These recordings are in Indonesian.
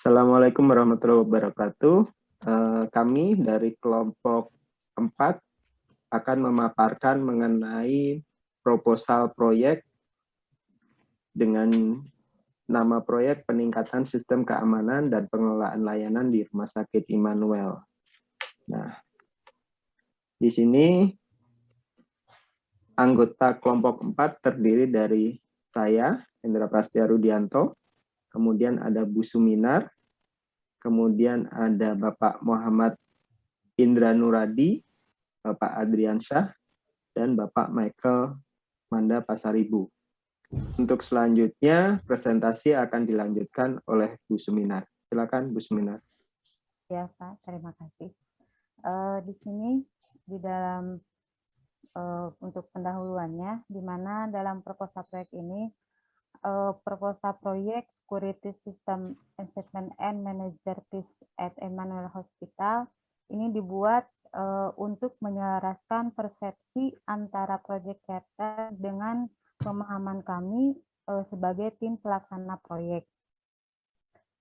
Assalamualaikum warahmatullahi wabarakatuh. Kami dari kelompok 4 akan memaparkan mengenai proposal proyek dengan nama proyek peningkatan sistem keamanan dan pengelolaan layanan di Rumah Sakit Immanuel. Nah, di sini anggota kelompok 4 terdiri dari saya, Hendra Prastya Rudianto, kemudian ada Bu Suminar, kemudian ada Bapak Muhammad Indra Nuradi, Bapak Adriansyah, dan Bapak Michael Manda Pasaribu. Untuk selanjutnya, presentasi akan dilanjutkan oleh Bu Suminar. Silakan Bu Suminar. Ya Pak, terima kasih. Di sini di dalam untuk pendahuluannya, di mana dalam proposal proyek ini, proposal proyek Security System Assessment and Manager Peace at Immanuel Hospital ini dibuat untuk menyelaraskan persepsi antara proyek charter dengan pemahaman kami sebagai tim pelaksana proyek.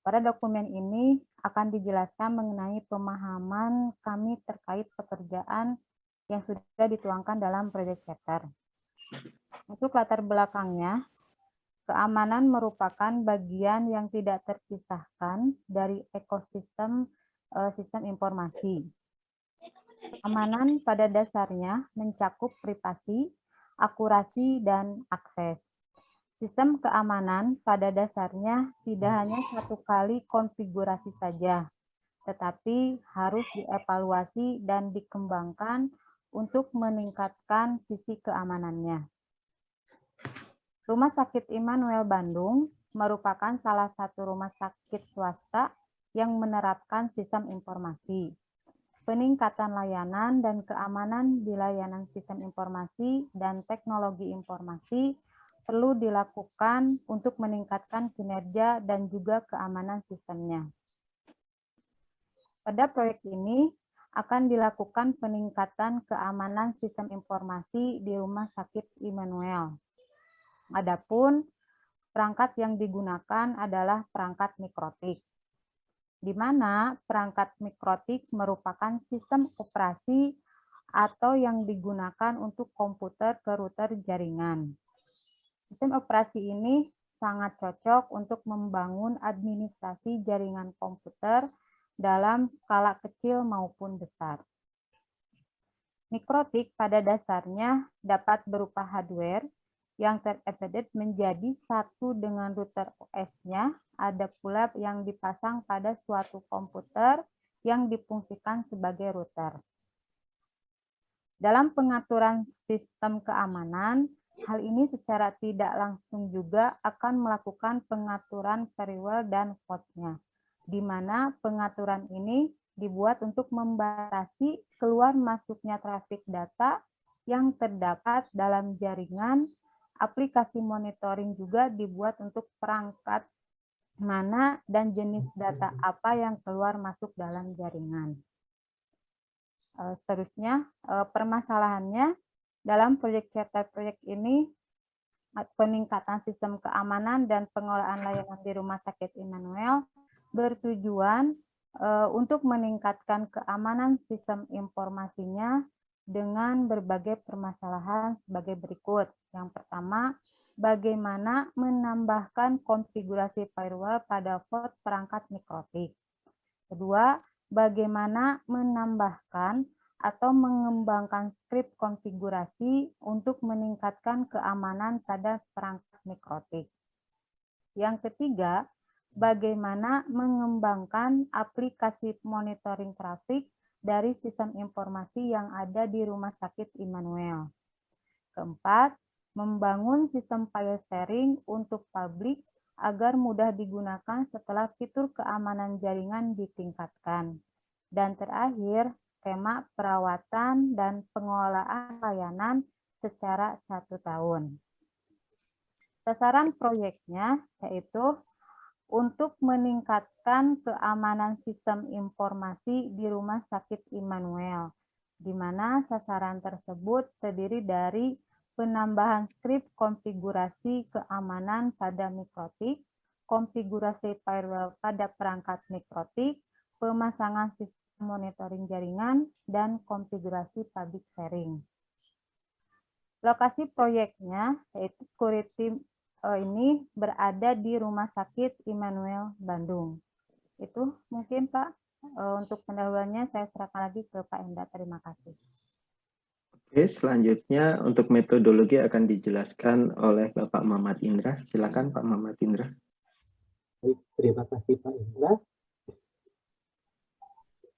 Pada dokumen ini akan dijelaskan mengenai pemahaman kami terkait pekerjaan yang sudah dituangkan dalam proyek charter. Untuk latar belakangnya, keamanan merupakan bagian yang tidak terpisahkan dari ekosistem sistem informasi. Keamanan pada dasarnya mencakup privasi, akurasi, dan akses. Sistem keamanan pada dasarnya tidak hanya satu kali konfigurasi saja, tetapi harus dievaluasi dan dikembangkan untuk meningkatkan sisi keamanannya. Rumah Sakit Immanuel Bandung merupakan salah satu rumah sakit swasta yang menerapkan sistem informasi. Peningkatan layanan dan keamanan di layanan sistem informasi dan teknologi informasi perlu dilakukan untuk meningkatkan kinerja dan juga keamanan sistemnya. Pada proyek ini akan dilakukan peningkatan keamanan sistem informasi di Rumah Sakit Immanuel. Adapun perangkat yang digunakan adalah perangkat mikrotik, di mana perangkat mikrotik merupakan sistem operasi atau yang digunakan untuk komputer ke router jaringan. Sistem operasi ini sangat cocok untuk membangun administrasi jaringan komputer dalam skala kecil maupun besar. Mikrotik pada dasarnya dapat berupa hardware yang terembedded menjadi satu dengan router OS-nya, ada pula yang dipasang pada suatu komputer yang difungsikan sebagai router. Dalam pengaturan sistem keamanan, hal ini secara tidak langsung juga akan melakukan pengaturan firewall dan host-nya, di mana pengaturan ini dibuat untuk membatasi keluar masuknya trafik data yang terdapat dalam jaringan. Aplikasi monitoring juga dibuat untuk perangkat mana dan jenis data apa yang keluar masuk dalam jaringan. Seterusnya, permasalahannya dalam proyek charter proyek ini, peningkatan sistem keamanan dan pengelolaan layanan di Rumah Sakit Immanuel bertujuan untuk meningkatkan keamanan sistem informasinya dengan berbagai permasalahan sebagai berikut. Yang pertama, bagaimana menambahkan konfigurasi firewall pada host perangkat mikrotik. Kedua, bagaimana menambahkan atau mengembangkan skrip konfigurasi untuk meningkatkan keamanan pada perangkat mikrotik. Yang ketiga, bagaimana mengembangkan aplikasi monitoring trafik dari sistem informasi yang ada di Rumah Sakit Immanuel. Keempat, membangun sistem file sharing untuk publik agar mudah digunakan setelah fitur keamanan jaringan ditingkatkan. Dan terakhir, skema perawatan dan pengelolaan layanan secara 1 tahun. Sasaran proyeknya yaitu untuk meningkatkan keamanan sistem informasi di Rumah Sakit Immanuel, di mana sasaran tersebut terdiri dari penambahan skrip konfigurasi keamanan pada mikrotik, konfigurasi firewall pada perangkat mikrotik, pemasangan sistem monitoring jaringan, dan konfigurasi public sharing. Lokasi proyeknya yaitu security ini berada di Rumah Sakit Immanuel Bandung. Itu mungkin Pak, untuk pendahuluannya saya serahkan lagi ke Pak Enda. Terima kasih. Oke, selanjutnya untuk metodologi akan dijelaskan oleh Bapak Muhammad Indra. Silakan Pak Muhammad Indra. Baik, terima kasih Pak Indra.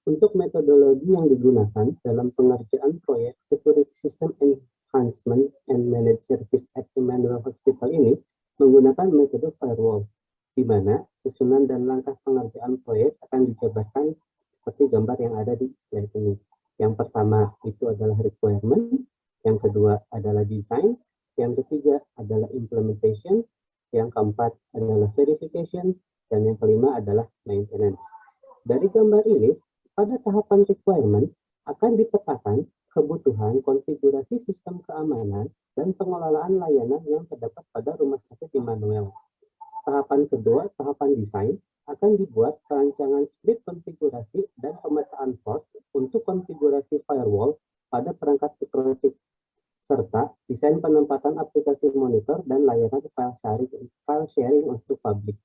Untuk metodologi yang digunakan dalam pengerjaan proyek Security System Enhancement and Managed Service at Immanuel Hospital ini menggunakan metode firewall, di mana susunan dan langkah pengerjaan proyek akan dijabarkan seperti gambar yang ada di slide ini. Yang pertama itu adalah requirement, yang kedua adalah design, yang ketiga adalah implementation, yang keempat adalah verification, dan yang kelima adalah maintenance. Dari gambar ini, pada tahapan requirement akan dipetakan kebutuhan konfigurasi sistem keamanan dan pengelolaan layanan yang terdapat pada Rumah Sakit Immanuel. Tahapan kedua, tahapan desain, akan dibuat perancangan skrip konfigurasi dan pemetaan port untuk konfigurasi firewall pada perangkat mikrotik, serta desain penempatan aplikasi monitor dan layanan file sharing untuk publik.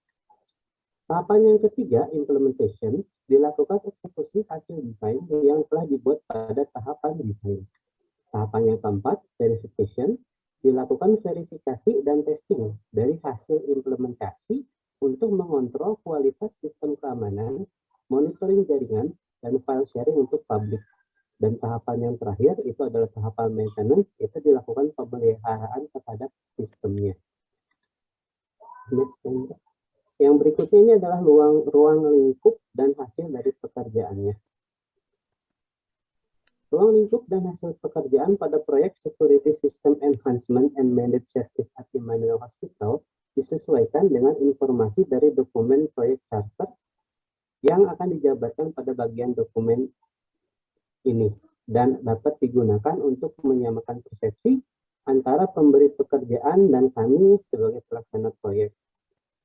Tahapan yang ketiga, implementation, dilakukan eksekusi hasil desain yang telah dibuat pada tahapan desain. Tahapan yang keempat, verification, dilakukan verifikasi dan testing dari hasil implementasi untuk mengontrol kualitas sistem keamanan, monitoring jaringan, dan file sharing untuk publik. Dan tahapan yang terakhir itu adalah tahapan maintenance, itu dilakukan pemeliharaan terhadap sistemnya. Yang berikutnya ini adalah ruang lingkup dan hasil dari pekerjaannya. Ruang lingkup dan hasil pekerjaan pada proyek Security System Enhancement and Managed Service at Immanuel Hospital disesuaikan dengan informasi dari dokumen proyek charter yang akan dijabarkan pada bagian dokumen ini dan dapat digunakan untuk menyamakan persepsi antara pemberi pekerjaan dan kami sebagai pelaksana proyek.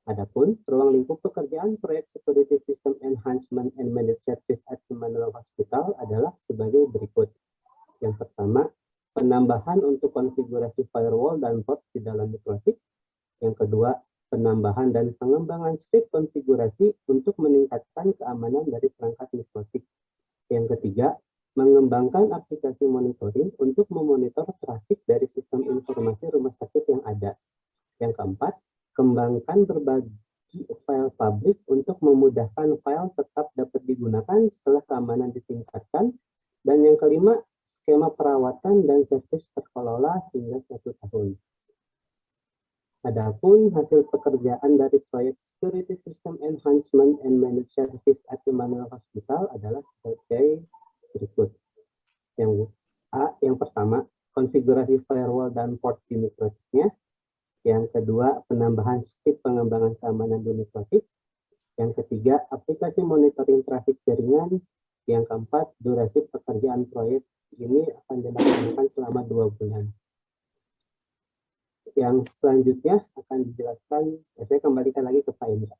Adapun ruang lingkup pekerjaan proyek Security System Enhancement and Managed Service at Immanuel Hospital adalah sebagai berikut. Yang pertama, penambahan untuk konfigurasi firewall dan port di dalam mikrotik. Yang kedua, penambahan dan pengembangan skrip konfigurasi untuk meningkatkan keamanan dari perangkat mikrotik. Yang ketiga, mengembangkan aplikasi monitoring untuk memonitor trafik dari sistem informasi rumah sakit yang ada. Yang keempat, kembangkan berbagi file publik untuk memudahkan file tetap dapat digunakan setelah keamanan ditingkatkan. Dan yang kelima, skema perawatan dan servis terkelola hingga 1 tahun. Adapun hasil pekerjaan dari proyek Security System Enhancement and Managed Service at Immanuel Hospital adalah sebagai berikut. Yang pertama, konfigurasi firewall dan port di mikrotiknya. Yang kedua, penambahan skrip pengembangan keamanan di mikrotik. Yang ketiga, aplikasi monitoring trafik jaringan. Yang keempat, durasi pekerjaan proyek ini akan dilaksanakan selama 2 bulan. Yang selanjutnya akan dijelaskan, saya kembalikan lagi ke Pak Indra.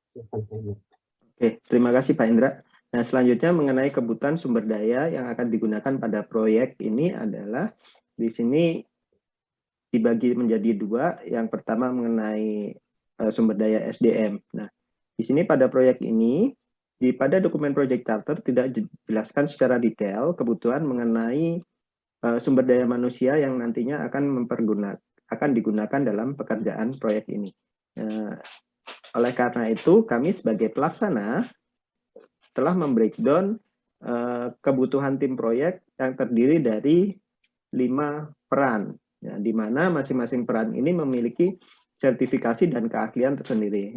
Oke, terima kasih Pak Indra. Nah, selanjutnya mengenai kebutuhan sumber daya yang akan digunakan pada proyek ini adalah di sini dibagi menjadi 2. Yang pertama mengenai sumber daya SDM. Nah, di sini pada proyek ini, pada dokumen project charter tidak dijelaskan secara detail kebutuhan mengenai sumber daya manusia yang nantinya akan digunakan dalam pekerjaan proyek ini. Oleh karena itu, kami sebagai pelaksana telah membreakdown kebutuhan tim proyek yang terdiri dari 5 peran, ya, di mana masing-masing peran ini memiliki sertifikasi dan keahlian tersendiri.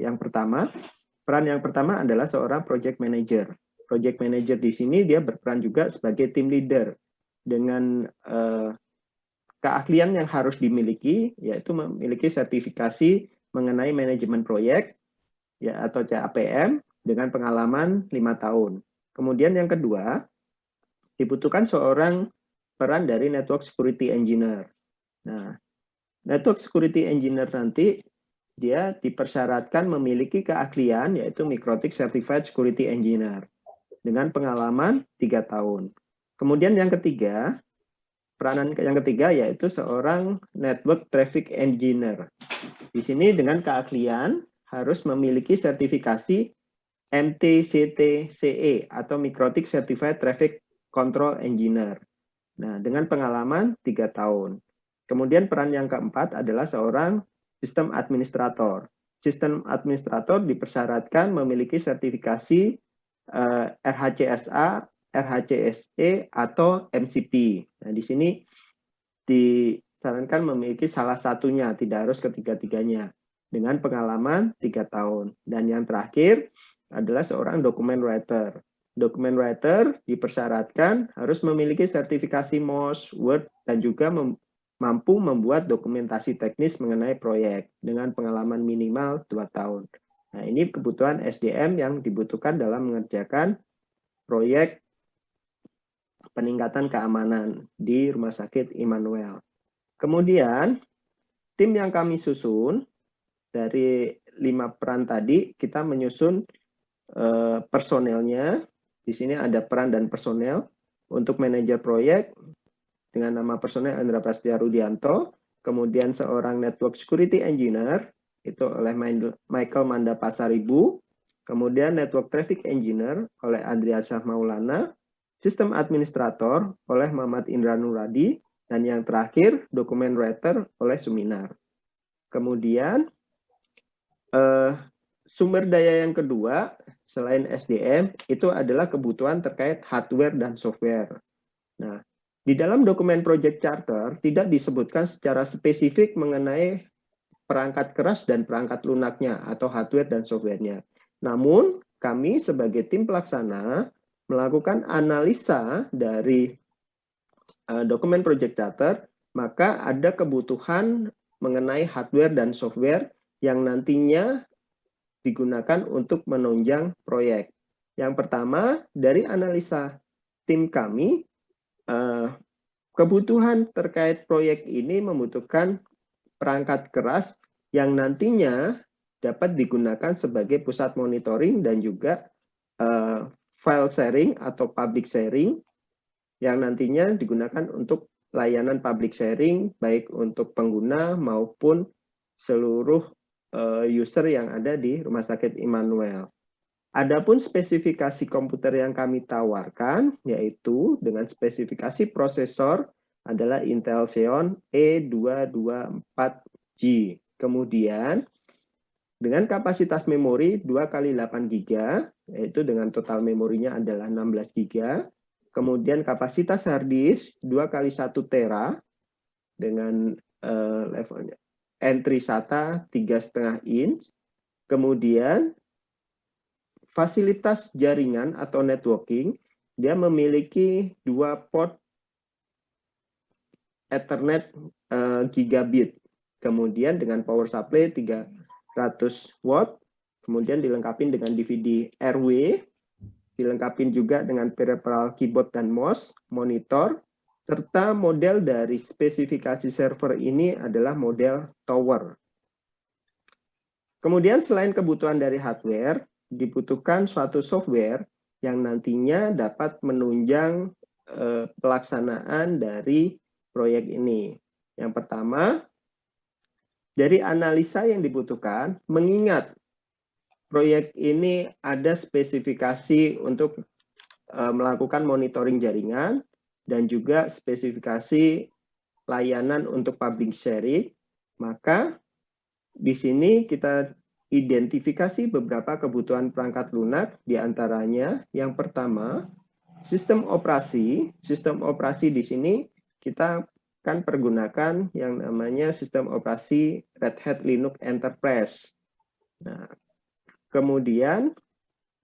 Peran yang pertama adalah seorang project manager. Project manager di sini dia berperan juga sebagai team leader dengan keahlian yang harus dimiliki, yaitu memiliki sertifikasi mengenai manajemen proyek, ya, atau CAPM dengan pengalaman 5 tahun. Kemudian yang kedua, dibutuhkan seorang peran dari network security engineer. Nah, network security engineer nanti dia dipersyaratkan memiliki keahlian yaitu Microtik Certified Security Engineer dengan pengalaman 3 tahun. Kemudian yang ketiga, peranan yang ketiga yaitu seorang Network Traffic Engineer. Di sini dengan keahlian harus memiliki sertifikasi MTCT-CE atau Microtik Certified Traffic Control Engineer. Nah, dengan pengalaman 3 tahun. Kemudian peran yang keempat adalah seorang sistem administrator. Sistem administrator dipersyaratkan memiliki sertifikasi RHCSA, RHCSE, atau MCP. Nah, di sini disarankan memiliki salah satunya, tidak harus ketiga-tiganya, dengan pengalaman 3 tahun. Dan yang terakhir adalah seorang document writer. Document writer dipersyaratkan harus memiliki sertifikasi MOS, Word, dan juga mampu membuat dokumentasi teknis mengenai proyek dengan pengalaman minimal 2 tahun. Nah, ini kebutuhan SDM yang dibutuhkan dalam mengerjakan proyek peningkatan keamanan di Rumah Sakit Immanuel. Kemudian, tim yang kami susun dari 5 peran tadi, kita menyusun personelnya. Di sini ada peran dan personel. Untuk manajer proyek, dengan nama personel Endra Prastia Rudianto, kemudian seorang Network Security Engineer, itu oleh Michael Manda Pasaribu, kemudian Network Traffic Engineer oleh Andriasyah Maulana, Sistem Administrator oleh Muhammad Indra Nuradi, dan yang terakhir Document Writer oleh Suminar. Kemudian sumber daya yang kedua selain SDM itu adalah kebutuhan terkait hardware dan software. Nah, di dalam dokumen Project Charter tidak disebutkan secara spesifik mengenai perangkat keras dan perangkat lunaknya atau hardware dan softwarenya. Namun, kami sebagai tim pelaksana melakukan analisa dari dokumen Project Charter, maka ada kebutuhan mengenai hardware dan software yang nantinya digunakan untuk menunjang proyek. Yang pertama, dari analisa tim kami, kebutuhan terkait proyek ini membutuhkan perangkat keras yang nantinya dapat digunakan sebagai pusat monitoring dan juga file sharing atau public sharing yang nantinya digunakan untuk layanan public sharing baik untuk pengguna maupun seluruh user yang ada di Rumah Sakit Immanuel. Adapun spesifikasi komputer yang kami tawarkan, yaitu dengan spesifikasi prosesor adalah Intel Xeon E224G. Kemudian, dengan kapasitas memori 2x8 GB, yaitu dengan total memorinya adalah 16 GB. Kemudian kapasitas hard disk 2x1 tera dengan levelnya entry SATA 3,5 inch. Kemudian, fasilitas jaringan atau networking, dia memiliki 2 port Ethernet gigabit. Kemudian dengan power supply 300 watt, kemudian dilengkapi dengan DVD RW, dilengkapi juga dengan peripheral keyboard dan mouse, monitor, serta model dari spesifikasi server ini adalah model tower. Kemudian selain kebutuhan dari hardware, dibutuhkan suatu software yang nantinya dapat menunjang pelaksanaan dari proyek ini. Yang pertama, dari analisa yang dibutuhkan, mengingat proyek ini ada spesifikasi untuk melakukan monitoring jaringan dan juga spesifikasi layanan untuk public sharing, maka di sini kita identifikasi beberapa kebutuhan perangkat lunak, diantaranya yang pertama, sistem operasi. Sistem operasi di sini kita kan pergunakan yang namanya sistem operasi Red Hat Linux Enterprise. Nah, kemudian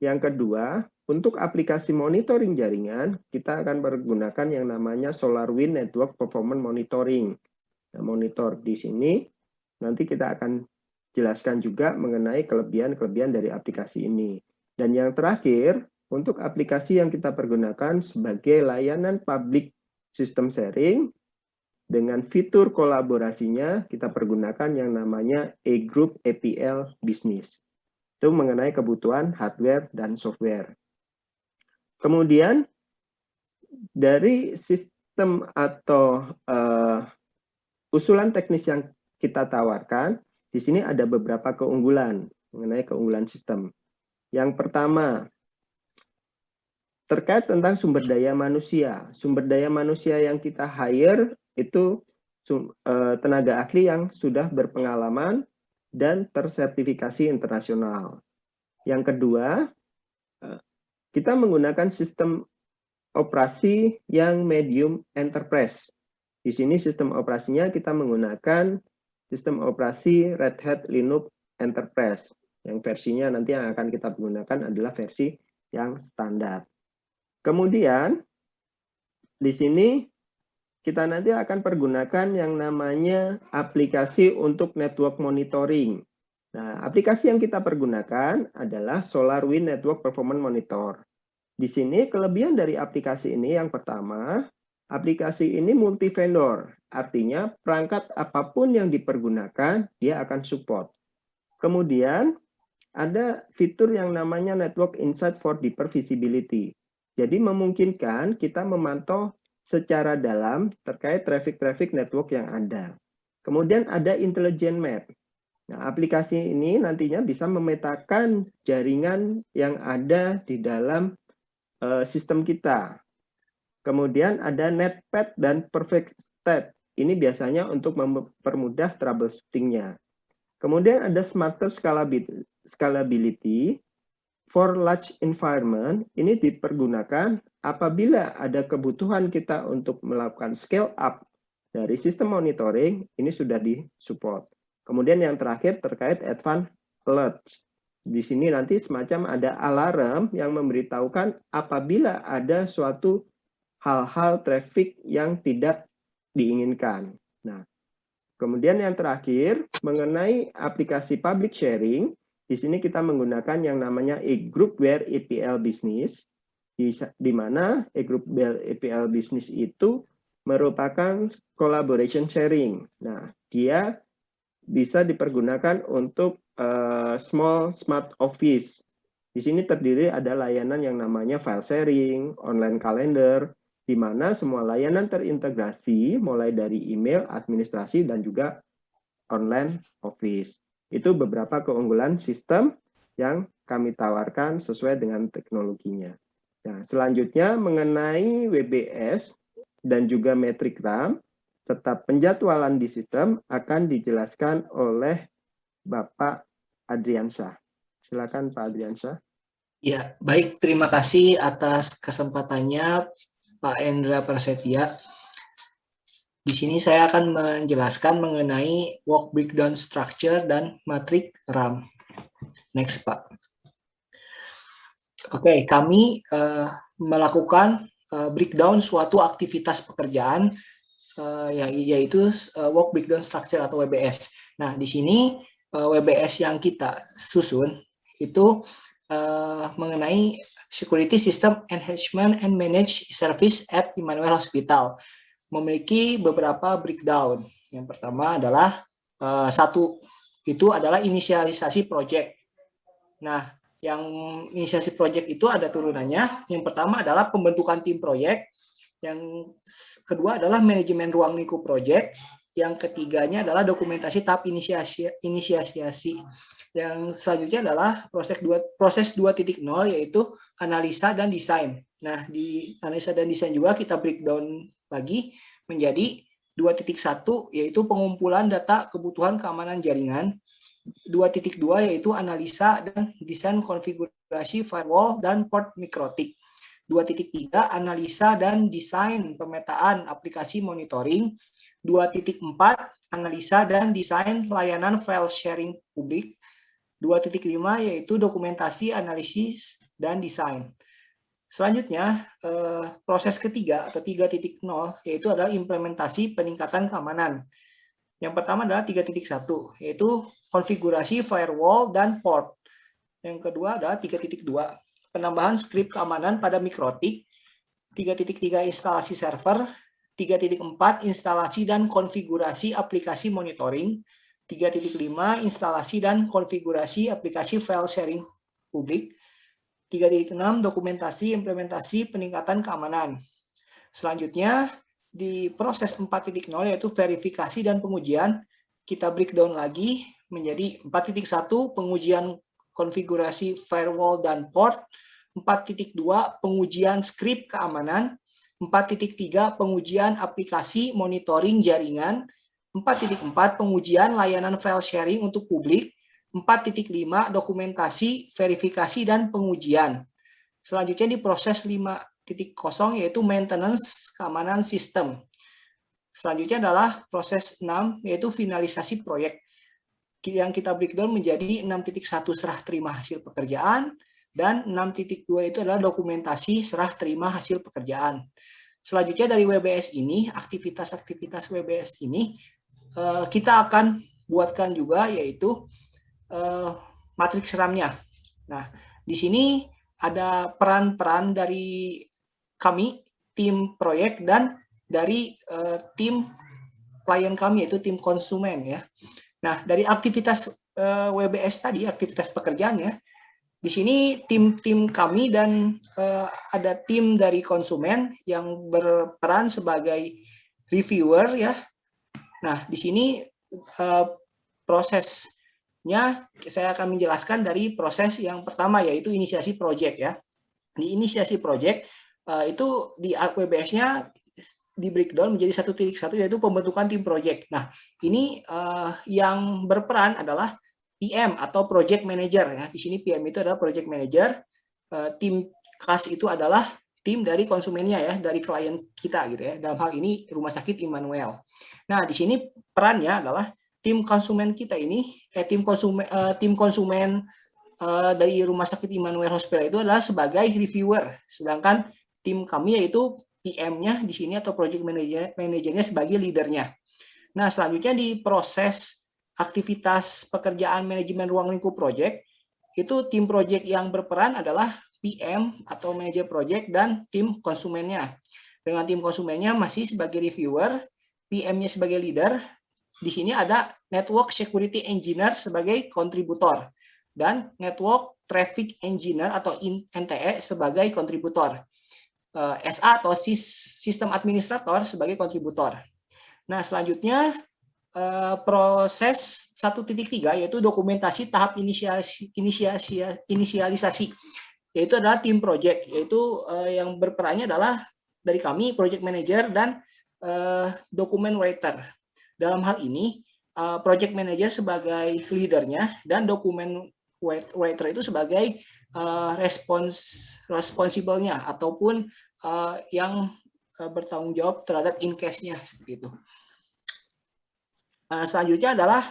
yang kedua, untuk aplikasi monitoring jaringan, kita akan menggunakan yang namanya SolarWinds Network Performance Monitoring. Nah, monitor di sini, nanti kita akan jelaskan juga mengenai kelebihan-kelebihan dari aplikasi ini. Dan yang terakhir, untuk aplikasi yang kita pergunakan sebagai layanan public system sharing, dengan fitur kolaborasinya kita pergunakan yang namanya E-Group APL Business. Itu mengenai kebutuhan hardware dan software. Kemudian dari sistem atau usulan teknis yang kita tawarkan, di sini ada beberapa keunggulan mengenai keunggulan sistem. Yang pertama, terkait tentang sumber daya manusia. Sumber daya manusia yang kita hire itu tenaga ahli yang sudah berpengalaman dan tersertifikasi internasional. Yang kedua, kita menggunakan sistem operasi yang medium enterprise. Di sini sistem operasinya kita menggunakan sistem operasi Red Hat Linux Enterprise. Yang versinya nanti yang akan kita gunakan adalah versi yang standar. Kemudian, di sini kita nanti akan pergunakan yang namanya aplikasi untuk network monitoring. Nah, aplikasi yang kita pergunakan adalah SolarWinds Network Performance Monitor. Di sini kelebihan dari aplikasi ini yang pertama, aplikasi ini multi-vendor. Artinya perangkat apapun yang dipergunakan, dia akan support. Kemudian, ada fitur yang namanya Network Insight for Deeper Visibility. Jadi memungkinkan kita memantau secara dalam terkait traffic network yang ada. Kemudian ada Intelligent Map. Nah, aplikasi ini nantinya bisa memetakan jaringan yang ada di dalam sistem kita. Kemudian ada NetPath dan Perfect State. Ini biasanya untuk mempermudah troubleshooting-nya. Kemudian ada Smarter Scalability. For large environment, ini dipergunakan apabila ada kebutuhan kita untuk melakukan scale up dari sistem monitoring, ini sudah disupport. Kemudian yang terakhir terkait advanced alert. Di sini nanti semacam ada alarm yang memberitahukan apabila ada suatu hal-hal traffic yang tidak diinginkan. Nah, kemudian yang terakhir mengenai aplikasi public sharing. Di sini kita menggunakan yang namanya E-Groupware APL Business, di mana E-Groupware APL Business itu merupakan collaboration sharing. Nah, dia bisa dipergunakan untuk small smart office. Di sini terdiri ada layanan yang namanya file sharing, online calendar, di mana semua layanan terintegrasi mulai dari email, administrasi, dan juga online office. Itu beberapa keunggulan sistem yang kami tawarkan sesuai dengan teknologinya. Nah, selanjutnya mengenai WBS dan juga metrik RAM, serta penjadwalan di sistem akan dijelaskan oleh Bapak Adriansyah. Silakan Pak Adriansyah. Ya, baik. Terima kasih atas kesempatannya Pak Endra Prasetya. Di sini saya akan menjelaskan mengenai work breakdown structure dan matrik RAM. Next, Pak. Oke, kami melakukan breakdown suatu aktivitas pekerjaan, yaitu work breakdown structure atau WBS. Nah, di sini WBS yang kita susun itu mengenai Security System Enhancement and Manage Service at Immanuel Hospital. Memiliki beberapa breakdown. Yang pertama adalah satu, itu adalah inisialisasi project. Nah, yang inisialisasi project itu ada turunannya. Yang pertama adalah pembentukan tim proyek. Yang kedua adalah manajemen ruang lingkup project. Yang ketiganya adalah dokumentasi tahap inisiasi. Yang selanjutnya adalah proses 2.0 yaitu analisa dan desain. Nah, di analisa dan desain juga kita breakdown lagi menjadi 2.1 yaitu pengumpulan data kebutuhan keamanan jaringan, 2.2 yaitu analisa dan desain konfigurasi firewall dan port mikrotik, 2.3 analisa dan desain pemetaan aplikasi monitoring, 2.4 analisa dan desain layanan file sharing publik, 2.5 yaitu dokumentasi analisis dan desain. Selanjutnya, proses ketiga atau 3.0 yaitu adalah implementasi peningkatan keamanan. Yang pertama adalah 3.1 yaitu konfigurasi firewall dan port. Yang kedua adalah 3.2 penambahan skrip keamanan pada mikrotik, 3.3 instalasi server, 3.4 instalasi dan konfigurasi aplikasi monitoring, 3.5 instalasi dan konfigurasi aplikasi file sharing publik, 3.6 dokumentasi implementasi peningkatan keamanan. Selanjutnya di proses 4.0 yaitu verifikasi dan pengujian, kita breakdown lagi menjadi 4.1 pengujian konfigurasi firewall dan port, 4.2 pengujian skrip keamanan, 4.3 pengujian aplikasi monitoring jaringan, 4.4 pengujian layanan file sharing untuk publik, 4.5 dokumentasi, verifikasi, dan pengujian. Selanjutnya di proses 5.0 yaitu maintenance keamanan sistem. Selanjutnya adalah proses 6 yaitu finalisasi proyek yang kita breakdown menjadi 6.1 serah terima hasil pekerjaan, dan 6.2 itu adalah dokumentasi serah terima hasil pekerjaan. Selanjutnya dari WBS ini, aktivitas-aktivitas WBS ini kita akan buatkan juga yaitu matriks RAM-nya. Nah, di sini ada peran-peran dari kami, tim proyek, dan dari tim klien kami yaitu tim konsumen ya. Nah, dari aktivitas WBS tadi, aktivitas pekerjaannya, di sini tim kami dan ada tim dari konsumen yang berperan sebagai reviewer ya. Nah, di sini prosesnya saya akan menjelaskan dari proses yang pertama yaitu inisiasi project ya. Di inisiasi project itu di WBS-nya di breakdown menjadi 1.1 yaitu pembentukan tim project. Nah, ini yang berperan adalah PM atau project manager ya. Di sini PM itu adalah project manager. Tim CAS itu adalah tim dari konsumennya ya, dari klien kita gitu ya. Dalam hal ini Rumah Sakit Immanuel. Nah, di sini perannya adalah tim konsumen kita ini tim konsumen dari Rumah Sakit Immanuel Hospital itu adalah sebagai reviewer, sedangkan tim kami yaitu PM-nya di sini atau project manajernya sebagai leadernya. Nah, selanjutnya di proses aktivitas pekerjaan manajemen ruang lingkup project, itu tim project yang berperan adalah PM atau manajer project dan tim konsumennya. Dengan tim konsumennya masih sebagai reviewer, PM-nya sebagai leader. Di sini ada network security engineer sebagai kontributor dan network traffic engineer atau NTE sebagai kontributor. SA atau sistem administrator sebagai kontributor. Nah, selanjutnya proses 1.3 yaitu dokumentasi tahap inisialisasi, yaitu adalah tim project, yaitu yang berperannya adalah dari kami project manager dan document writer. Dalam hal ini project manager sebagai leadernya dan document writer itu sebagai responsible-nya ataupun yang bertanggung jawab terhadap in-case-nya seperti itu. Selanjutnya adalah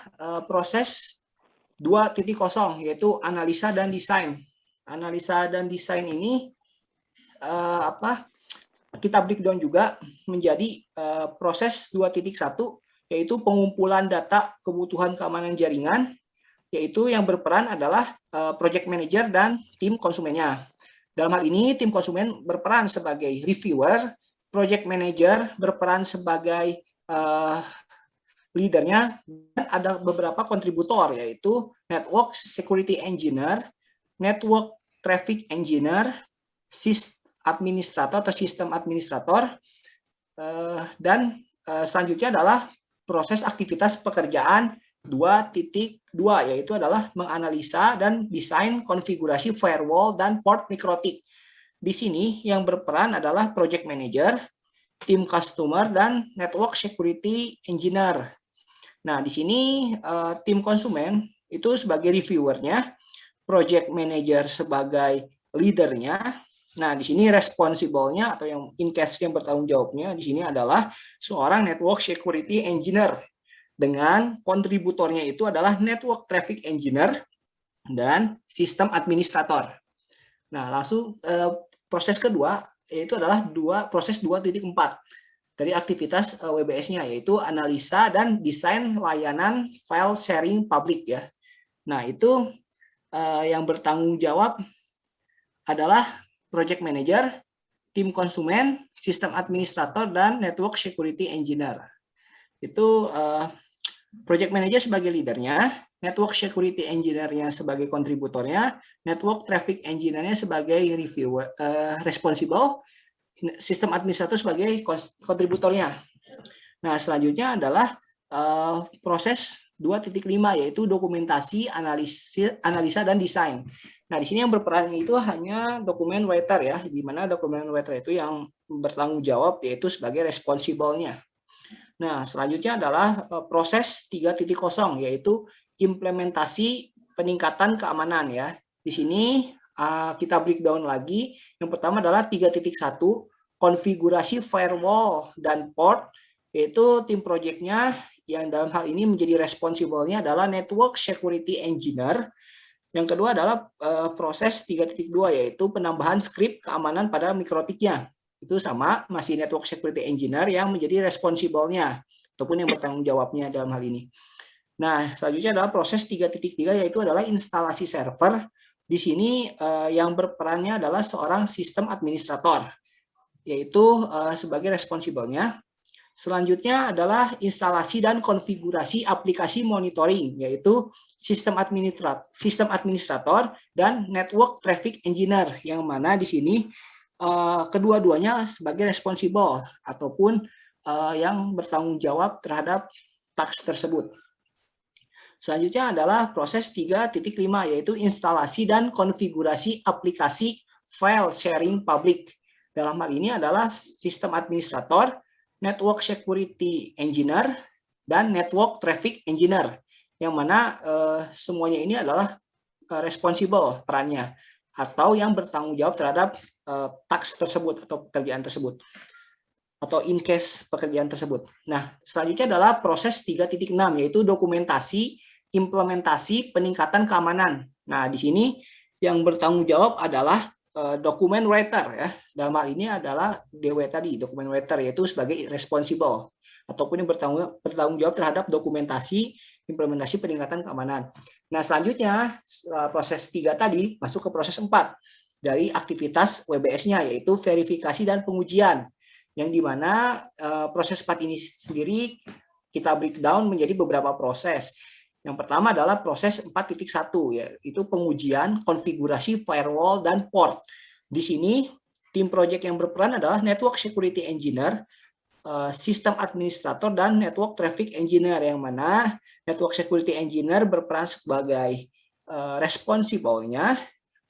proses 2.0 yaitu analisa dan desain. Analisa dan desain ini kita breakdown juga menjadi proses 2.1 yaitu pengumpulan data kebutuhan keamanan jaringan, yaitu yang berperan adalah project manager dan tim konsumennya. Dalam hal ini tim konsumen berperan sebagai reviewer, project manager berperan sebagai leadernya, dan ada beberapa kontributor yaitu network security engineer, network traffic engineer, administrator atau sistem administrator, dan selanjutnya adalah proses aktivitas pekerjaan 2.2 yaitu adalah menganalisa dan desain konfigurasi firewall dan port mikrotik. Di sini yang berperan adalah project manager, tim customer, dan network security engineer. Nah, di sini tim konsumen itu sebagai reviewernya, project manager sebagai leadernya. Nah, di sini responsible-nya atau yang in case yang bertanggung jawabnya di sini adalah seorang network security engineer. Dengan kontributornya itu adalah network traffic engineer dan sistem administrator. Nah, langsung proses kedua yaitu adalah proses 2.4 dari aktivitas WBS-nya, yaitu analisa dan desain layanan file sharing public ya. Nah, itu yang bertanggung jawab adalah project manager, tim konsumen, sistem administrator, dan network security engineer. Itu project manager sebagai leadernya, network security engineer-nya sebagai kontributornya, network traffic engineer-nya sebagai reviewer, responsible, sistem administrator sebagai kontributornya. Nah, selanjutnya adalah proses 2.5 yaitu dokumentasi, analisa dan desain. Nah, di sini yang berperan itu hanya dokumen writer ya, di mana dokumen writer itu yang bertanggung jawab yaitu sebagai responsible-nya. Nah, selanjutnya adalah proses 3.0 yaitu implementasi peningkatan keamanan ya. Di sini kita breakdown lagi. Yang pertama adalah 3.1 konfigurasi firewall dan port, yaitu tim projectnya yang dalam hal ini menjadi responsible-nya adalah network security engineer. Yang kedua adalah proses 3.2 yaitu penambahan skrip keamanan pada mikrotiknya. Itu sama, masih network security engineer yang menjadi responsible-nya ataupun yang bertanggung jawabnya dalam hal ini. Nah, selanjutnya adalah proses 3.3 yaitu adalah instalasi server. Di sini yang berperannya adalah seorang sistem administrator, yaitu sebagai responsible-nya. Selanjutnya adalah instalasi dan konfigurasi aplikasi monitoring, yaitu sistem administrator dan network traffic engineer, yang mana di sini kedua-duanya sebagai responsible ataupun yang bertanggung jawab terhadap task tersebut. Selanjutnya adalah proses 3.5 yaitu instalasi dan konfigurasi aplikasi file sharing public. Dalam hal ini adalah sistem administrator, network security engineer, dan network traffic engineer, yang mana semuanya ini adalah responsible perannya atau yang bertanggung jawab terhadap task tersebut atau pekerjaan tersebut atau in case pekerjaan tersebut. Nah, selanjutnya adalah proses 3.6 yaitu dokumentasi, implementasi, peningkatan keamanan. Nah, di sini yang bertanggung jawab adalah dokumen writer ya. Dalam hal ini adalah DW tadi, dokumen writer yaitu sebagai responsible ataupun yang bertanggung jawab terhadap dokumentasi, implementasi, peningkatan keamanan. Nah, selanjutnya proses 3 tadi masuk ke proses 4 dari aktivitas WBS-nya yaitu verifikasi dan pengujian. Yang dimana proses 4 ini sendiri kita breakdown menjadi beberapa proses. Yang pertama adalah proses 4.1 yaitu pengujian konfigurasi firewall dan port. Di sini tim project yang berperan adalah network security engineer, sistem administrator, dan network traffic engineer, yang mana network security engineer berperan sebagai responsible-nya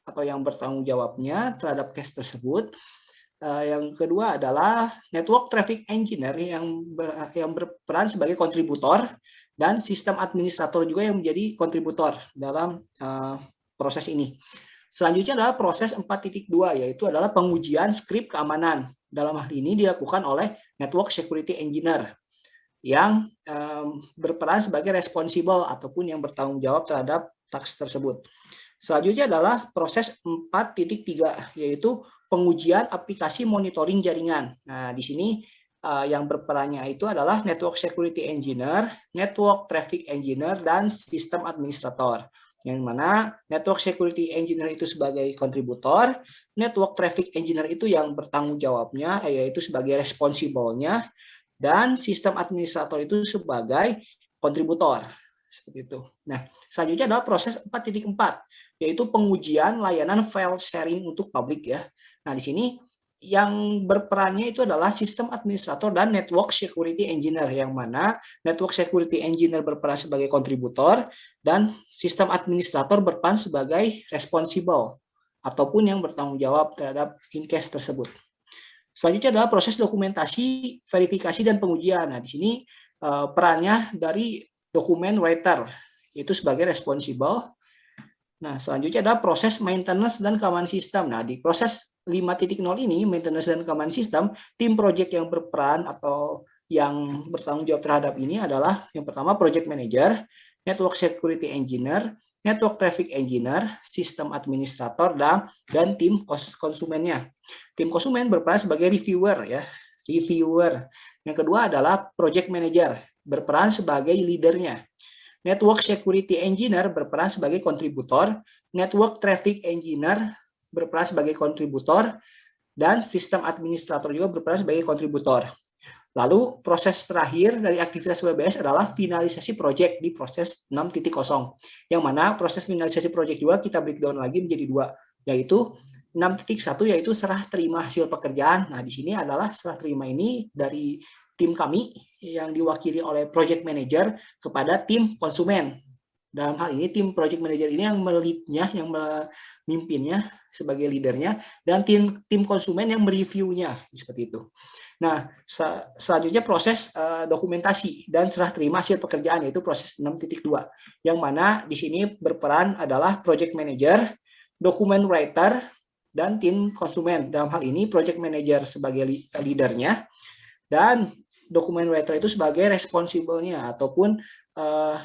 atau yang bertanggung jawabnya terhadap case tersebut. Yang kedua adalah network traffic engineer yang berperan sebagai kontributor, dan sistem administrator juga yang menjadi kontributor dalam proses ini. Selanjutnya adalah proses 4.2 yaitu adalah pengujian skrip keamanan. Dalam hal ini dilakukan oleh network security engineer yang berperan sebagai responsible ataupun yang bertanggung jawab terhadap task tersebut. Selanjutnya adalah proses 4.3 yaitu pengujian aplikasi monitoring jaringan. Nah, di sini yang berperannya itu adalah network security engineer, network traffic engineer, dan sistem administrator. Yang mana network security engineer itu sebagai kontributor, network traffic engineer itu yang bertanggung jawabnya yaitu sebagai responsible-nya, dan sistem administrator itu sebagai kontributor. Seperti itu. Nah, selanjutnya adalah proses 4.4 yaitu pengujian layanan file sharing untuk publik ya. Nah, di sini yang berperannya itu adalah sistem administrator dan network security engineer, yang mana network security engineer berperan sebagai kontributor dan sistem administrator berperan sebagai responsible ataupun yang bertanggung jawab terhadap in case tersebut. Selanjutnya adalah proses dokumentasi, verifikasi, dan pengujian. Nah, di sini perannya dari dokumen writer yaitu sebagai responsible. Nah, selanjutnya adalah proses maintenance dan keamanan sistem. Nah, di proses 5.0 ini, maintenance dan keamanan sistem, tim project yang berperan atau yang bertanggung jawab terhadap ini adalah yang pertama project manager, network security engineer, network traffic engineer, sistem administrator, dan tim konsumennya. Tim konsumen berperan sebagai reviewer ya, reviewer. Yang kedua adalah project manager, berperan sebagai leadernya. Network security engineer berperan sebagai kontributor, network traffic engineer berperan sebagai kontributor, dan sistem administrator juga berperan sebagai kontributor. Lalu proses terakhir dari aktivitas WBS adalah finalisasi project di proses 6.0, yang mana proses finalisasi project juga kita breakdown lagi menjadi dua, yaitu 6.1 yaitu serah terima hasil pekerjaan. Nah, di sini adalah serah terima ini dari tim kami yang diwakili oleh project manager kepada tim konsumen. Dalam hal ini tim project manager ini yang melidnya, yang memimpinnya sebagai leadernya, dan tim konsumen yang mereviewnya, seperti itu. Nah, selanjutnya proses dokumentasi dan serah terima hasil pekerjaan, yaitu proses 6.2, yang mana di sini berperan adalah project manager, document writer, dan tim konsumen. Dalam hal ini project manager sebagai leadernya, dan document writer itu sebagai responsible-nya ataupun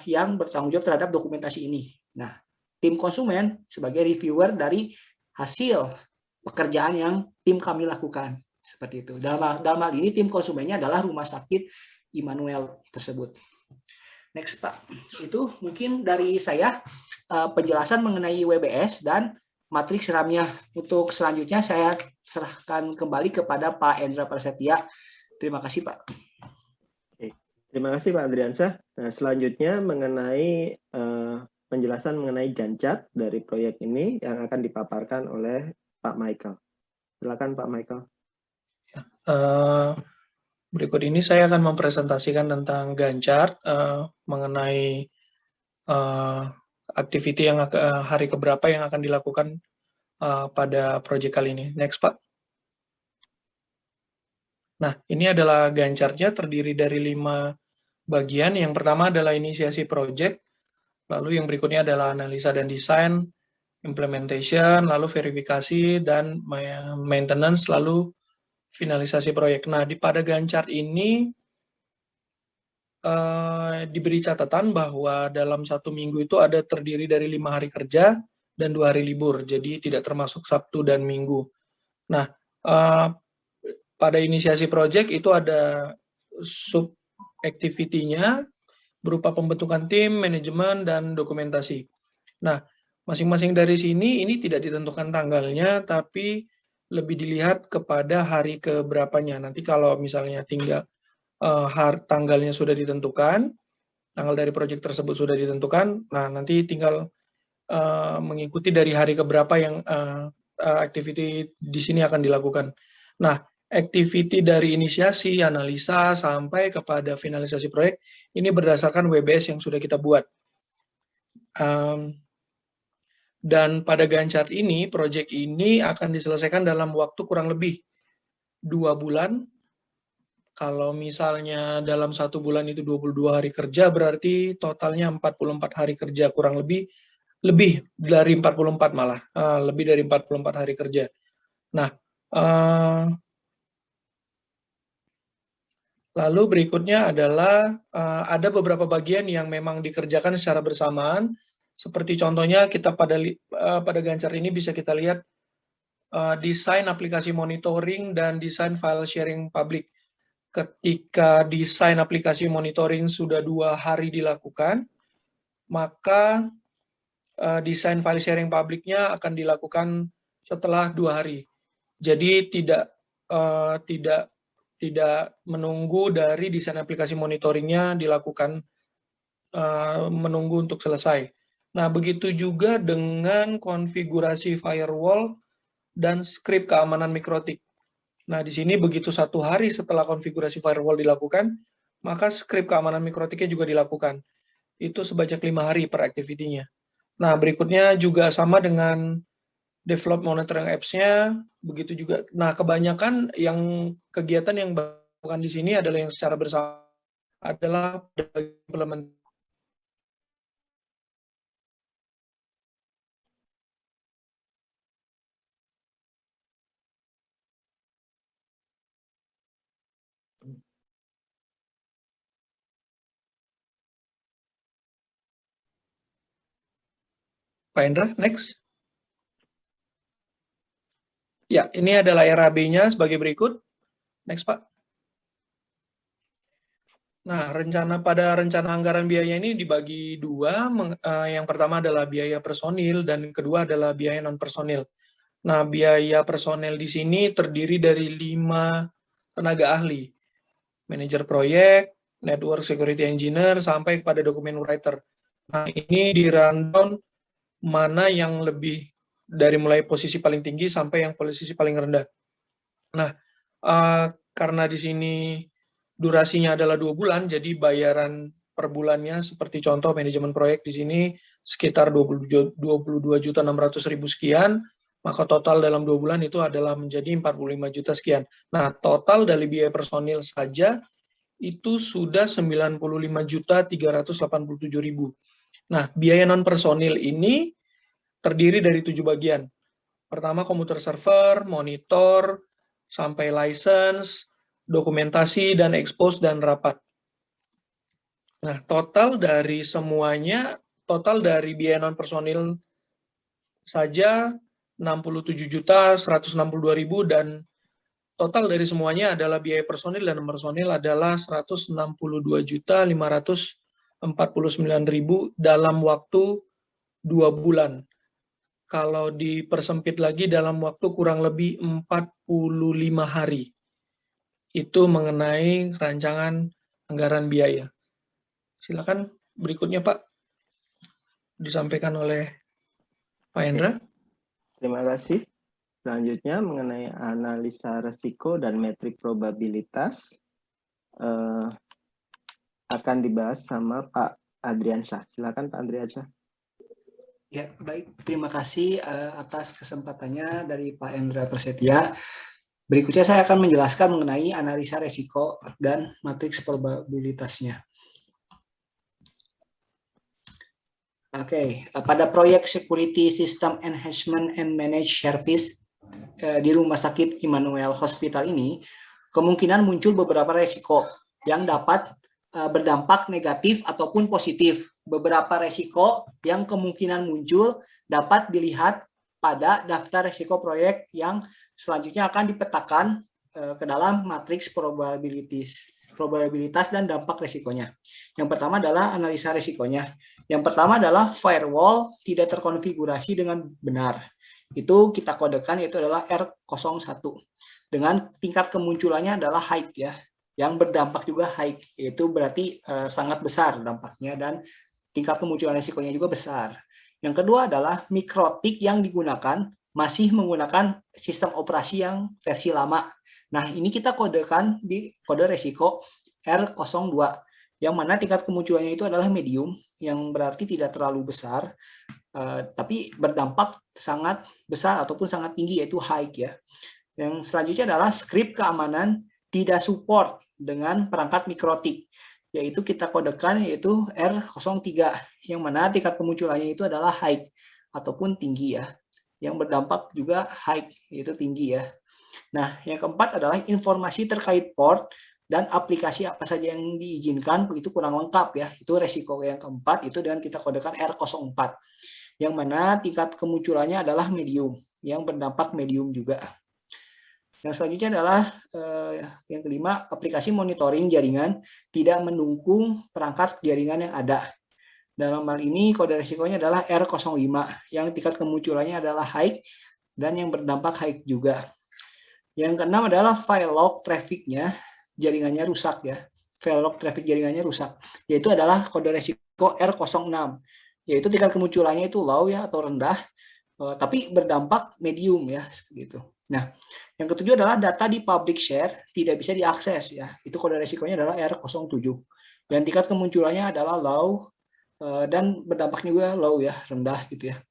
yang bertanggung jawab terhadap dokumentasi ini. Nah, tim konsumen sebagai reviewer dari hasil pekerjaan yang tim kami lakukan. Seperti itu. Dalam hal ini tim konsumennya adalah rumah sakit Immanuel tersebut. Next, Pak. Itu mungkin dari saya penjelasan mengenai WBS dan matriks RAM-nya. Untuk selanjutnya saya serahkan kembali kepada Pak Endra Prasetya. Terima kasih, Pak. Terima kasih Pak Andriansyah. Nah, selanjutnya mengenai penjelasan mengenai Gantt dari proyek ini yang akan dipaparkan oleh Pak Michael. Silakan Pak Michael. Berikut ini saya akan mempresentasikan tentang Gantt chart mengenai activity yang hari keberapa yang akan dilakukan pada proyek kali ini. Next, Pak. Nah, ini adalah Gantt chart-nya terdiri dari 5 bagian. Yang pertama adalah inisiasi proyek, lalu yang berikutnya adalah analisa dan desain, implementation, lalu verifikasi, dan maintenance, lalu finalisasi proyek. Nah, pada Gantt chart ini diberi catatan bahwa dalam 1 minggu itu ada terdiri dari 5 hari kerja dan 2 hari libur, jadi tidak termasuk Sabtu dan Minggu. Nah, pada inisiasi proyek itu ada sub activity-nya berupa pembentukan tim, manajemen, dan dokumentasi. Nah, masing-masing dari sini ini tidak ditentukan tanggalnya, tapi lebih dilihat kepada hari keberapanya. Nanti kalau misalnya tinggal tanggalnya sudah ditentukan, tanggal dari proyek tersebut sudah ditentukan, nah nanti tinggal mengikuti dari hari keberapa yang activity di sini akan dilakukan. Nah, activity dari inisiasi, analisa, sampai kepada finalisasi proyek, ini berdasarkan WBS yang sudah kita buat. Dan pada Gantt chart ini, proyek ini akan diselesaikan dalam waktu kurang lebih 2 bulan. Kalau misalnya dalam 1 bulan itu 22 hari kerja, berarti totalnya 44 hari kerja, kurang lebih dari 44 malah, lebih dari 44 hari kerja. Nah, lalu berikutnya adalah ada beberapa bagian yang memang dikerjakan secara bersamaan, seperti contohnya kita pada Gantt chart ini bisa kita lihat desain aplikasi monitoring dan desain file sharing public. Ketika desain aplikasi monitoring sudah 2 hari dilakukan, maka desain file sharing publiknya akan dilakukan setelah 2 hari. Jadi tidak menunggu dari desain aplikasi monitoringnya dilakukan, menunggu untuk selesai. Nah, begitu juga dengan konfigurasi firewall dan skrip keamanan mikrotik. Nah, di sini begitu 1 hari setelah konfigurasi firewall dilakukan, maka skrip keamanan mikrotiknya juga dilakukan. Itu sebanyak 5 hari per activity-nya. Nah, berikutnya juga sama dengan develop monitoring apps-nya, begitu juga. Nah, kebanyakan yang kegiatan yang dilakukan di sini adalah yang secara bersama adalah implement. Pak Endra, next. Ya, ini adalah RAB-nya sebagai berikut. Next, Pak. Nah, rencana anggaran biaya ini dibagi 2. Yang pertama adalah biaya personil dan kedua adalah biaya non-personil. Nah, biaya personel di sini terdiri dari 5 tenaga ahli, manajer proyek, network security engineer, sampai kepada dokumen writer. Nah, ini di rundown mana yang lebih dari mulai posisi paling tinggi sampai yang posisi paling rendah. Nah, karena di sini durasinya adalah 2 bulan, jadi bayaran per bulannya seperti contoh manajemen proyek di sini sekitar 22.600.000 sekian, maka total dalam 2 bulan itu adalah menjadi 45 juta sekian. Nah, total dari biaya personil saja itu sudah 95.387.000. Nah, biaya non personil ini terdiri dari 7 bagian. Pertama, komputer server, monitor, sampai license, dokumentasi, dan expose dan rapat. Nah, total dari semuanya, total dari biaya non personil saja 67.162.000 dan total dari semuanya adalah biaya personil dan non personil adalah 162.549.000 dalam waktu 2 bulan. Kalau dipersempit lagi dalam waktu kurang lebih 45 hari. Itu mengenai rancangan anggaran biaya. Silakan berikutnya Pak, disampaikan oleh Pak Hendra. Terima kasih. Selanjutnya mengenai analisa risiko dan metrik probabilitas akan dibahas sama Pak Adriansyah. Silakan Pak Adriansyah. Ya, baik. Terima kasih atas kesempatannya dari Pak Hendra Prasetya. Berikutnya saya akan menjelaskan mengenai analisa risiko dan matriks probabilitasnya. Oke, pada proyek Security System Enhancement and Managed Service di Rumah Sakit Immanuel Hospital ini, kemungkinan muncul beberapa risiko yang dapat berdampak negatif ataupun positif. Beberapa risiko yang kemungkinan muncul dapat dilihat pada daftar risiko proyek yang selanjutnya akan dipetakan ke dalam matriks probabilitas dan dampak risikonya. Yang pertama adalah analisa risikonya. Yang pertama adalah firewall tidak terkonfigurasi dengan benar. Itu kita kodekan, yaitu adalah R01. Dengan tingkat kemunculannya adalah high ya. Yang berdampak juga high, yaitu berarti sangat besar dampaknya dan tingkat kemunculan risikonya juga besar. Yang kedua adalah mikrotik yang digunakan masih menggunakan sistem operasi yang versi lama. Nah, ini kita kodekan di kode risiko R02, yang mana tingkat kemunculannya itu adalah medium, yang berarti tidak terlalu besar, tapi berdampak sangat besar ataupun sangat tinggi, yaitu high ya. Yang selanjutnya adalah skrip keamanan tidak support dengan perangkat mikrotik, yaitu kita kodekan yaitu R03, yang mana tingkat kemunculannya itu adalah high ataupun tinggi ya. Yang berdampak juga high, yaitu tinggi ya. Nah, yang keempat adalah informasi terkait port dan aplikasi apa saja yang diizinkan, begitu kurang lengkap ya. Itu resiko yang keempat, itu dengan kita kodekan R04. Yang mana tingkat kemunculannya adalah medium, yang berdampak medium juga. Yang selanjutnya adalah yang kelima, aplikasi monitoring jaringan tidak mendukung perangkat jaringan yang ada. Dalam hal ini kode resikonya adalah R05, yang tingkat kemunculannya adalah high dan yang berdampak high juga. Yang keenam adalah file log traffic-nya jaringannya rusak ya. File log traffic jaringannya rusak, yaitu adalah kode resiko R06, yaitu tingkat kemunculannya itu low ya atau rendah, tapi berdampak medium ya seperti itu. Nah, yang ketujuh adalah data di public share tidak bisa diakses ya. Itu kode resikonya adalah R07. Dan tingkat kemunculannya adalah low dan berdampak juga low ya, rendah gitu ya.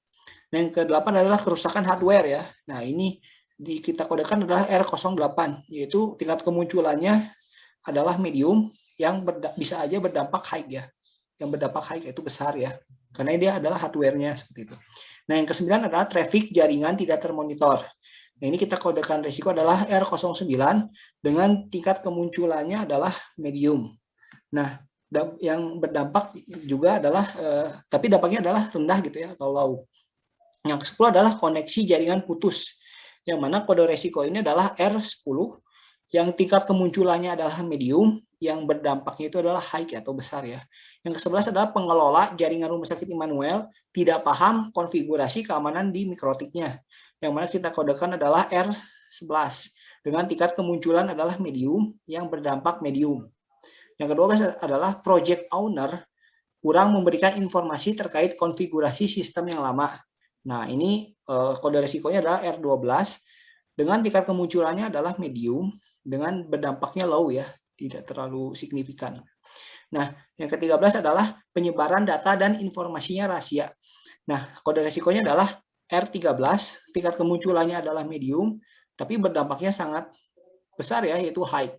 Nah, yang kedelapan adalah kerusakan hardware ya. Nah, ini kita kodekan adalah R08, yaitu tingkat kemunculannya adalah medium yang bisa aja berdampak high ya. Yang berdampak high itu besar ya. Karena dia adalah hardware-nya seperti itu. Nah, yang kesembilan adalah traffic jaringan tidak termonitor. Nah, ini kita kodekan risiko adalah R09 dengan tingkat kemunculannya adalah medium. Nah, yang berdampak juga adalah, tapi dampaknya adalah rendah gitu ya, atau low. Yang ke-10 adalah koneksi jaringan putus, yang mana kode risiko ini adalah R10, yang tingkat kemunculannya adalah medium, yang berdampaknya itu adalah high atau besar ya. Yang ke-11 adalah pengelola jaringan Rumah Sakit Immanuel tidak paham konfigurasi keamanan di mikrotiknya. yang mana kita kodekan adalah R11 dengan tingkat kemunculan adalah medium yang berdampak medium. Yang ke-12 adalah project owner kurang memberikan informasi terkait konfigurasi sistem yang lama. Nah, ini kode resikonya adalah R12 dengan tingkat kemunculannya adalah medium dengan berdampaknya low ya, tidak terlalu signifikan. Nah, yang ke-13 adalah penyebaran data dan informasinya rahasia. Nah, kode resikonya adalah R13, tingkat kemunculannya adalah medium, tapi berdampaknya sangat besar ya, yaitu high.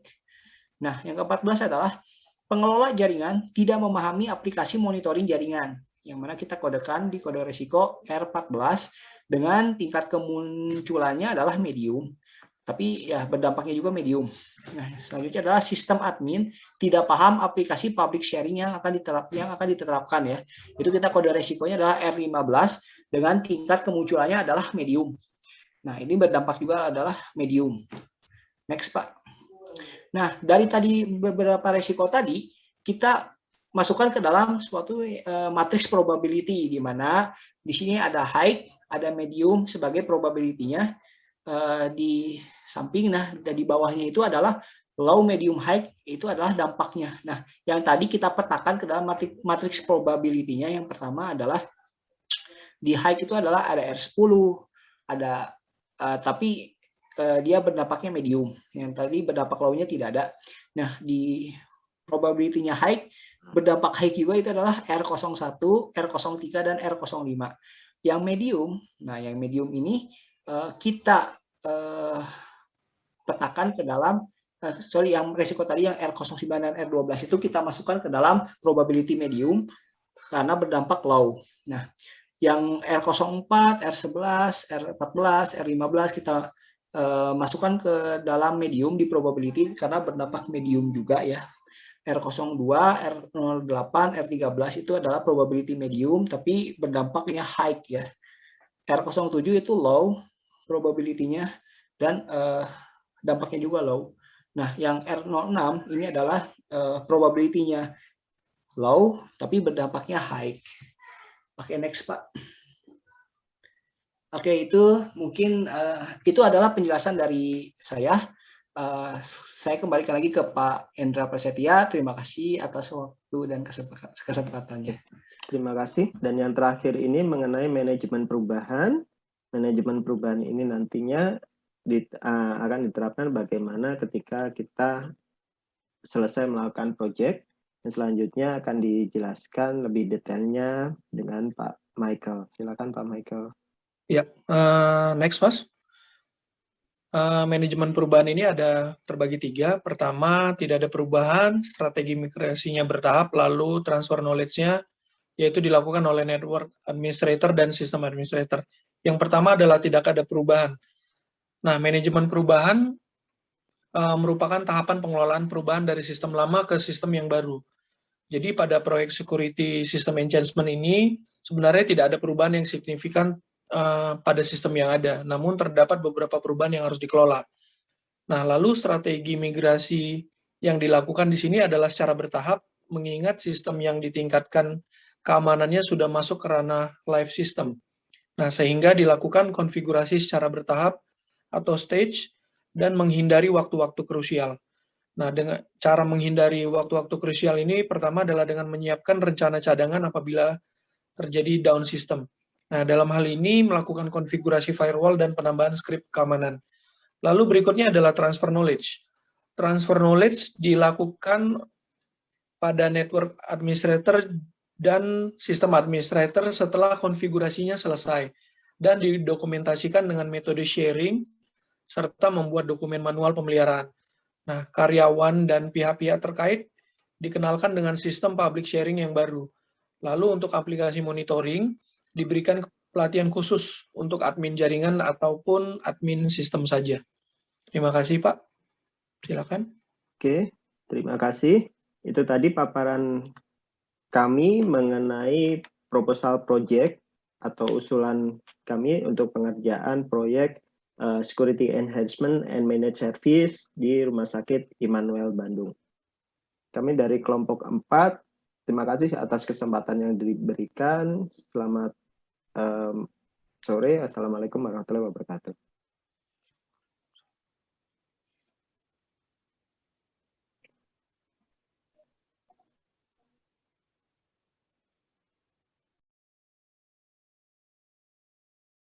Nah, yang ke-14 adalah pengelola jaringan tidak memahami aplikasi monitoring jaringan, yang mana kita kodekan di kode resiko R14 dengan tingkat kemunculannya adalah medium, tapi ya berdampaknya juga medium. Nah, selanjutnya adalah sistem admin tidak paham aplikasi public sharing yang akan diterapkan ya. Itu kita kode resikonya adalah R15 dengan tingkat kemunculannya adalah medium. Nah, ini berdampak juga adalah medium. Next, Pak. Nah, dari tadi beberapa resiko tadi, kita masukkan ke dalam suatu matriks probability, di mana di sini ada high, ada medium sebagai probability-nya. Di samping, nah, di bawahnya itu adalah low, medium, high, itu adalah dampaknya. Nah, yang tadi kita petakan ke dalam matriks probability-nya, yang pertama adalah di high itu adalah ada R10, ada tapi dia berdampaknya medium. Yang tadi berdampak low-nya tidak ada. Nah, di probability-nya high, berdampak high juga itu adalah R01, R03, dan R05. Yang medium, nah yang medium ini kita petakan ke dalam, yang resiko tadi yang R09 dan R12 itu kita masukkan ke dalam probability medium karena berdampak low. Nah, yang R04, R11, R14, R15 kita masukkan ke dalam medium di probability karena berdampak medium juga ya. R02, R08, R13 itu adalah probability medium tapi berdampaknya high ya. R07 itu low probability-nya dan dampaknya juga low. Nah, yang R06 ini adalah probability-nya low tapi berdampaknya high. Oke, next, Pak. Oke, itu mungkin itu adalah penjelasan dari saya. Saya kembalikan lagi ke Pak Endra Prasetya. Terima kasih atas waktu dan kesempatannya. Terima kasih. Dan yang terakhir ini mengenai manajemen perubahan. Manajemen perubahan ini nantinya akan diterapkan bagaimana ketika kita selesai melakukan proyek. Dan selanjutnya akan dijelaskan lebih detailnya dengan Pak Michael. Silakan Pak Michael. Ya, next Mas. Manajemen perubahan ini ada terbagi 3. Pertama, tidak ada perubahan, strategi migrasinya bertahap, lalu transfer knowledge-nya yaitu dilakukan oleh network administrator dan sistem administrator. Yang pertama adalah tidak ada perubahan. Nah, manajemen perubahan merupakan tahapan pengelolaan perubahan dari sistem lama ke sistem yang baru. Jadi pada proyek security system enhancement ini sebenarnya tidak ada perubahan yang signifikan pada sistem yang ada, namun terdapat beberapa perubahan yang harus dikelola. Nah, lalu strategi migrasi yang dilakukan di sini adalah secara bertahap, mengingat sistem yang ditingkatkan keamanannya sudah masuk ke ranah live system. Nah, sehingga dilakukan konfigurasi secara bertahap atau stage dan menghindari waktu-waktu krusial. Nah, dengan cara menghindari waktu-waktu krusial ini, pertama adalah dengan menyiapkan rencana cadangan apabila terjadi down system. Nah, dalam hal ini melakukan konfigurasi firewall dan penambahan skrip keamanan. Lalu berikutnya adalah transfer knowledge. Transfer knowledge dilakukan pada network administrator dan sistem administrator setelah konfigurasinya selesai dan didokumentasikan dengan metode sharing serta membuat dokumen manual pemeliharaan. Nah, karyawan dan pihak-pihak terkait dikenalkan dengan sistem public sharing yang baru. Lalu untuk aplikasi monitoring, diberikan pelatihan khusus untuk admin jaringan ataupun admin sistem saja. Terima kasih, Pak. Silakan. Oke, terima kasih. Itu tadi paparan kami mengenai proposal project atau usulan kami untuk pengerjaan proyek Security Enhancement and Managed Service di Rumah Sakit Immanuel Bandung. Kami dari kelompok 4, terima kasih atas kesempatan yang diberikan. Selamat sore. Assalamualaikum warahmatullahi wabarakatuh.